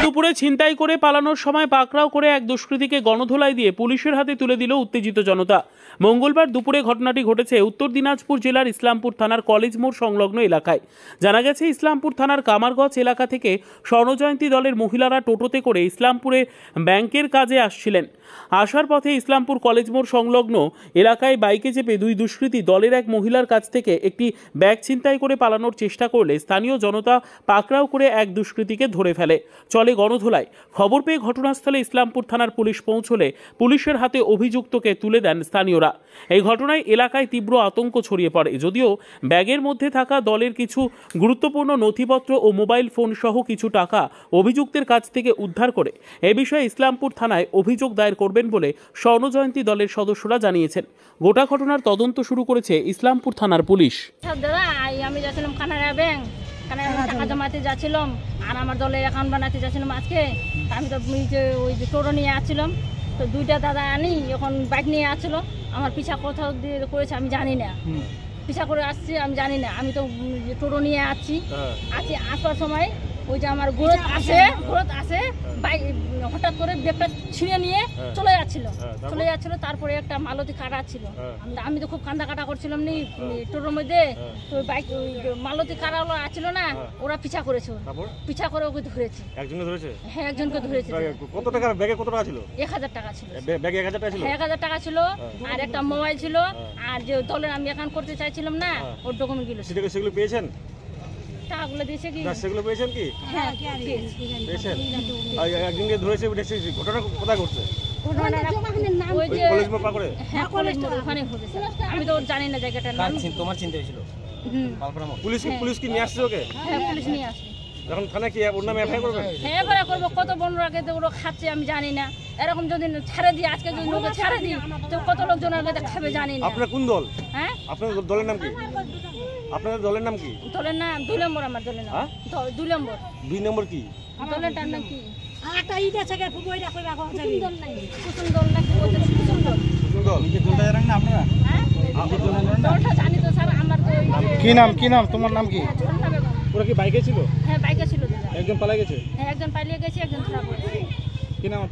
দুপুরে ছিনতাই করে পালানোর সময় পাকড়াও করে এক দুষ্কৃতীকে গণধোলাই দিয়ে পুলিশের হাতে তুলে দিল উত্তেজিত জনতা। মঙ্গলবার দুপুরে ঘটনাটি ঘটেছে উত্তর দিনাজপুর জেলার ইসলামপুর থানার কলেজ মোড় সংলগ্ন এলাকায়। জানা গেছে, ইসলামপুর থানার কামারগঞ্জ এলাকা থেকে স্বর্ণজয়ন্তী দলের মহিলারা টোটোতে করে ইসলামপুরে ব্যাংকের কাজে আসছিলেন। আসার পথে ইসলামপুর কলেজ মোড় সংলগ্ন এলাকায় বাইকে চেপে দুই দুষ্কৃতী দলের এক মহিলার কাছ থেকে একটি ব্যাগ ছিনতাই করে পালানোর চেষ্টা করলে স্থানীয় জনতা পাকড়াও করে এক দুষ্কৃতীকে ধরে ফেলে। চলে গণধোলাই। খবর পেয়ে ঘটনাস্থলে ইসলামপুর থানার পুলিশ পৌঁছলে পুলিশের হাতে অভিযুক্তকে তুলে দেন স্থানীয়রা। এই ঘটনায় এলাকায় তীব্র আতঙ্ক ছড়িয়ে পড়ে। যদিও ব্যাগের মধ্যে থাকা দলের কিছু গুরুত্বপূর্ণ নথিপত্র ও মোবাইল ফোন সহ কিছু টাকা অভিযুক্তের কাছ থেকে উদ্ধার করে এ বিষয়ে ইসলামপুর থানায় অভিযোগ দায়ের করবেন বলে স্বর্ণজয়ন্তী দলের সদস্যরা জানিয়েছেন। গোটা ঘটনার তদন্ত শুরু করেছে ইসলামপুর থানার পুলিশ। আমি যাচ্ছিলাম কানাড়া ব্যাংক, টাকা জমাতে যাচ্ছিলাম, আর আমার দলের অ্যাকাউন্ট বানাতে যাচ্ছিলাম আজকে। আমি তো ওই যে টোটো নিয়ে আসছিলাম, তো দুইটা দাদা আনি এখন বাইক নিয়ে আসছিল। আমার পিছা কোথাও দিয়ে করেছে আমি জানি না, পিছা করে আসছি আমি জানি না। আমি তো টোটো নিয়ে আসছি, আসার সময় ওই যে আমার গ্রোথ আসে বাইক হঠাৎ করে ব্যাগটা ছিঁড়ে নিয়ে চলে যাচ্ছিল। তারপরে একটা মালতী কাটা ছিল, আমি তো খুব কান্দা কাটা করছিলাম নি টোটোর মধ্যে। তো বাইক মালতী কাটা আসছিল না, ওরা পিছা করেছে, পিছা করে ওকে ধরেছে। একজনকে ধরেছে? হ্যাঁ, একজনকে ধরেছে। কত টাকা ব্যাগে কত টাকা ছিল? 1000 টাকা ছিল। ব্যাগে 1000 টাকা ছিল? 1000 টাকা ছিল, আর একটা মোবাইল ছিল, আর যে দলের আমি অ্যাকাউন্ট করতে চাইছিলাম না ওর ডকুমেন্টগুলো। সেগুলো পেয়েছেন? টাকাগুলো দিয়েছে কি? সেগুলো পেয়েছেন কি? হ্যাঁ, পেয়েছেন। একজনকে ধরেছে, ঘটনা কোথায় ঘটছে? আমি তো জানি না জায়গাটার নাম। তোমার চিন্তা হয়েছিল? পুলিশ কি নিয়ে আসছে ওকে? হ্যাঁ, পুলিশ নিয়ে আসছে। এখন থানা কি ওর নামে এফআইআর করবে? হ্যাঁ, এবারে করবো। কত বন্ধুর আগে তো ওরা খাচ্ছে আমি জানি না। এরকম যদি ছাড়ে দিই, আজকে যদি লোকে ছাড়ে দিই তো কত লোকজন আগে খাবে জানি না। আপনার কোন দল? হ্যাঁ, আপনার দলের নাম কি? আপনাদের দলের নাম কি? দলের নাম 2 নম্বর। আমার দলের নাম 2 নম্বর। 2 নম্বর কি? দলেরটার নাম কি? একটা ইট আছে কে ফুবইরা কইরা কোন জানি দল নাই, কুসুম দল নাকি ওদের কুসুম দল। কুসুম দল কি দলটা জানেন না আপনারা? হ্যাঁ, দলটা জানি তো স্যার। আমার তো কি নাম তোমার নাম কি? ওরা কি বাইকে ছিল? হ্যাঁ, বাইকে ছিল। একজন পালিয়ে গেছে? হ্যাঁ, একজন পালিয়ে গেছে, একজন ধরা পড়েছে। কি নাম?